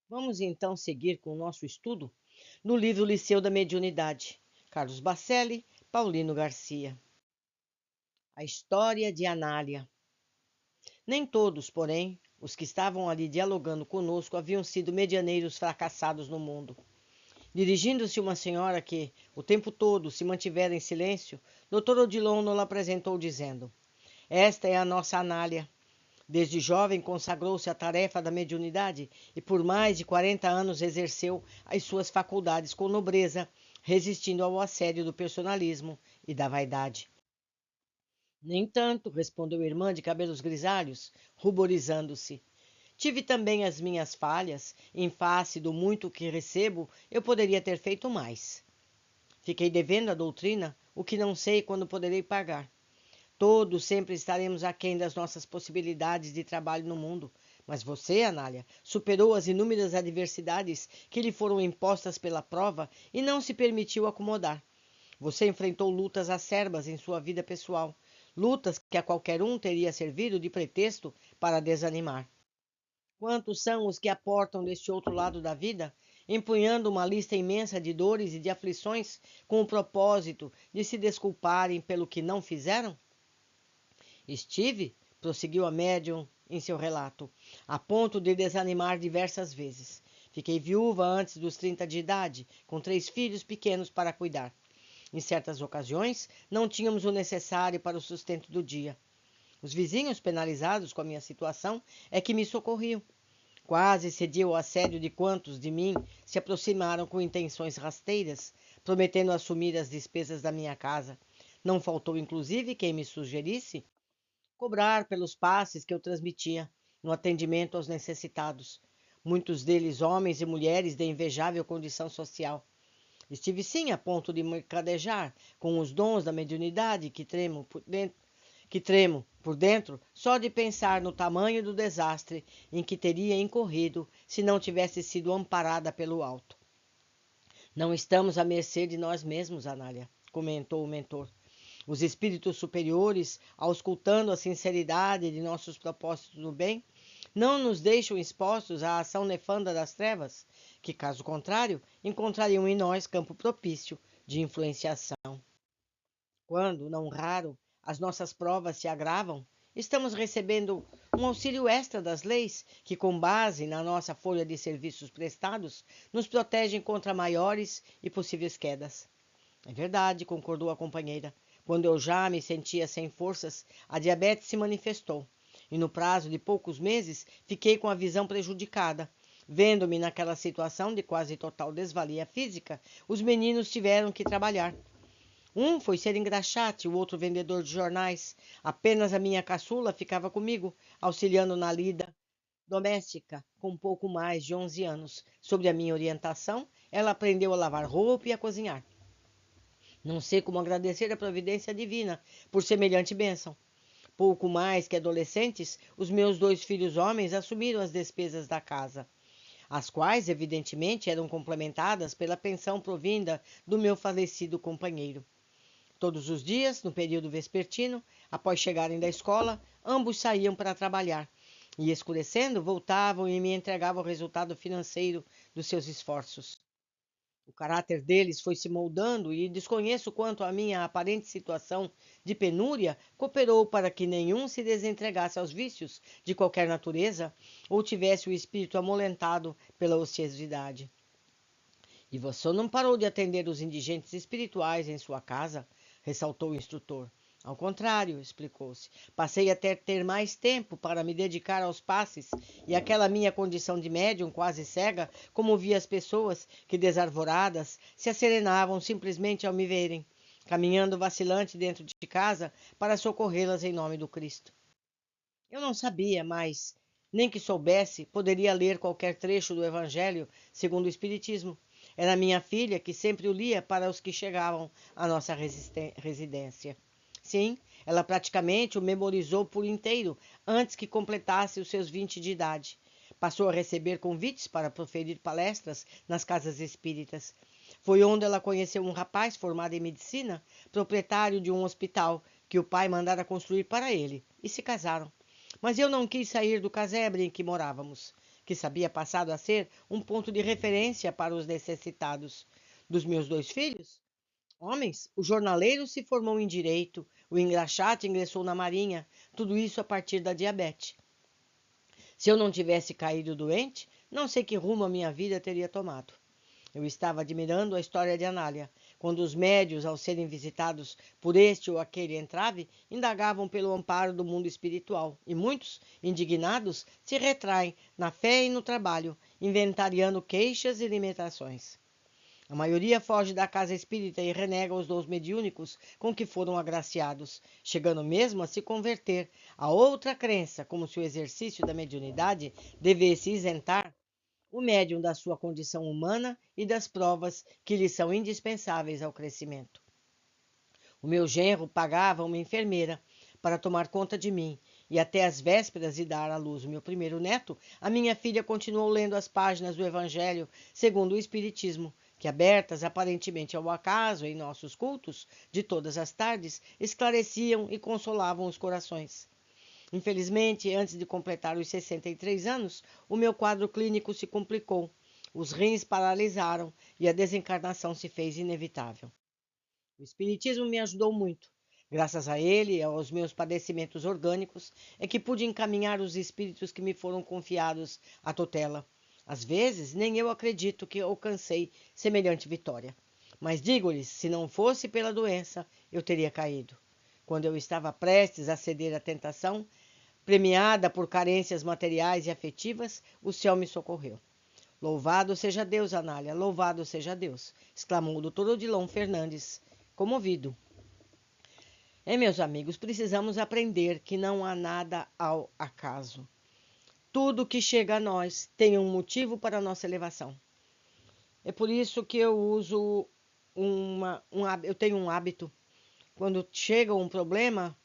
Vamos então seguir com o nosso estudo no livro Liceu da Mediunidade, Carlos Bacelli, Paulino Garcia. A história de Anália. Nem todos, porém, os que estavam ali dialogando conosco haviam sido medianeiros fracassados no mundo. Dirigindo-se uma senhora que, o tempo todo, se mantivera em silêncio, Dr. Odilon nos apresentou dizendo: Esta é a nossa Anália. Desde jovem consagrou-se à tarefa da mediunidade e por mais de 40 anos exerceu as suas faculdades com nobreza, resistindo ao assédio do personalismo e da vaidade. Nem tanto, respondeu a irmã de cabelos grisalhos, ruborizando-se. Tive também as minhas falhas, em face do muito que recebo, eu poderia ter feito mais. Fiquei devendo à doutrina o que não sei quando poderei pagar. Todos sempre estaremos aquém das nossas possibilidades de trabalho no mundo. Mas você, Anália, superou as inúmeras adversidades que lhe foram impostas pela prova e não se permitiu acomodar. Você enfrentou lutas acerbas em sua vida pessoal, lutas que a qualquer um teria servido de pretexto para desanimar. Quantos são os que aportam deste outro lado da vida, empunhando uma lista imensa de dores e de aflições com o propósito de se desculparem pelo que não fizeram? Estive, prosseguiu a médium em seu relato, a ponto de desanimar diversas vezes. Fiquei viúva antes dos 30 de idade, com 3 filhos pequenos para cuidar. Em certas ocasiões, não tínhamos o necessário para o sustento do dia. Os vizinhos, penalizados com a minha situação, é que me socorriam. Quase cedi ao assédio de quantos de mim se aproximaram com intenções rasteiras, prometendo assumir as despesas da minha casa. Não faltou, inclusive, quem me sugerisse cobrar pelos passes que eu transmitia no atendimento aos necessitados, muitos deles homens e mulheres de invejável condição social. Estive sim a ponto de mercadejar com os dons da mediunidade que tremo por dentro só de pensar no tamanho do desastre em que teria incorrido se não tivesse sido amparada pelo alto. Não estamos à mercê de nós mesmos, Anália, comentou o mentor. Os espíritos superiores, auscultando a sinceridade de nossos propósitos no bem, não nos deixam expostos à ação nefanda das trevas, que, caso contrário, encontrariam em nós campo propício de influenciação. Quando, não raro, as nossas provas se agravam, estamos recebendo um auxílio extra das leis que, com base na nossa folha de serviços prestados, nos protegem contra maiores e possíveis quedas. É verdade, concordou a companheira. Quando eu já me sentia sem forças, a diabetes se manifestou. E no prazo de poucos meses, fiquei com a visão prejudicada. Vendo-me naquela situação de quase total desvalia física, os meninos tiveram que trabalhar. Um foi ser engraxate, o outro vendedor de jornais. Apenas a minha caçula ficava comigo, auxiliando na lida doméstica, com pouco mais de 11 anos. Sob a minha orientação, ela aprendeu a lavar roupa e a cozinhar. Não sei como agradecer a providência divina por semelhante bênção. Pouco mais que adolescentes, os meus 2 filhos homens assumiram as despesas da casa, as quais, evidentemente, eram complementadas pela pensão provinda do meu falecido companheiro. Todos os dias, no período vespertino, após chegarem da escola, ambos saíam para trabalhar e, escurecendo, voltavam e me entregavam o resultado financeiro dos seus esforços. O caráter deles foi se moldando e desconheço quanto a minha aparente situação de penúria cooperou para que nenhum se desentregasse aos vícios de qualquer natureza ou tivesse o espírito amolentado pela ociosidade. E você não parou de atender os indigentes espirituais em sua casa, ressaltou o instrutor. Ao contrário, explicou-se, passei a ter mais tempo para me dedicar aos passes e aquela minha condição de médium quase cega comovia as pessoas que, desarvoradas, se acerenavam simplesmente ao me verem, caminhando vacilante dentro de casa para socorrê-las em nome do Cristo. Eu não sabia, mas, nem que soubesse, poderia ler qualquer trecho do Evangelho segundo o Espiritismo. Era minha filha que sempre o lia para os que chegavam à nossa residência. Sim, ela praticamente o memorizou por inteiro antes que completasse os seus 20 de idade. Passou a receber convites para proferir palestras nas casas espíritas. Foi onde ela conheceu um rapaz formado em medicina, proprietário de um hospital que o pai mandara construir para ele, e se casaram. Mas eu não quis sair do casebre em que morávamos. que sabia passado a ser um ponto de referência para os necessitados. Dos meus 2 filhos, homens, o jornaleiro se formou em direito, o engraxate ingressou na marinha, tudo isso a partir da diabetes. Se eu não tivesse caído doente, não sei que rumo a minha vida teria tomado. Eu estava admirando a história de Anália, quando os médios, ao serem visitados por este ou aquele entrave, indagavam pelo amparo do mundo espiritual, e muitos, indignados, se retraem na fé e no trabalho, inventariando queixas e limitações. A maioria foge da casa espírita e renega os dons mediúnicos com que foram agraciados, chegando mesmo a se converter a outra crença, como se o exercício da mediunidade devesse isentar o médium da sua condição humana e das provas que lhe são indispensáveis ao crescimento. O meu genro pagava uma enfermeira para tomar conta de mim, e até as vésperas de dar à luz o meu primeiro neto, a minha filha continuou lendo as páginas do Evangelho segundo o Espiritismo, que, abertas aparentemente ao acaso em nossos cultos, de todas as tardes, esclareciam e consolavam os corações. Infelizmente, antes de completar os 63 anos, o meu quadro clínico se complicou, os rins paralisaram e a desencarnação se fez inevitável. O Espiritismo me ajudou muito. Graças a ele e aos meus padecimentos orgânicos, é que pude encaminhar os espíritos que me foram confiados à tutela. Às vezes, nem eu acredito que alcancei semelhante vitória. Mas digo-lhes, se não fosse pela doença, eu teria caído. Quando eu estava prestes a ceder à tentação, premiada por carências materiais e afetivas, o céu me socorreu. Louvado seja Deus, Anália, louvado seja Deus, exclamou o doutor Odilon Fernandes, comovido. Meus amigos, precisamos aprender que não há nada ao acaso. Tudo que chega a nós tem um motivo para a nossa elevação. É por isso que eu uso eu tenho um hábito. Quando chega um problema,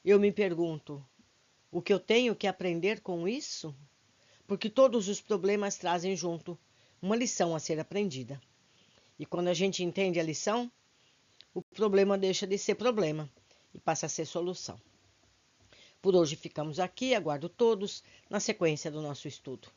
eu me pergunto, o que eu tenho que aprender com isso? Porque todos os problemas trazem junto uma lição a ser aprendida. E quando a gente entende a lição, o problema deixa de ser problema e passa a ser solução. Por hoje ficamos aqui, aguardo todos na sequência do nosso estudo.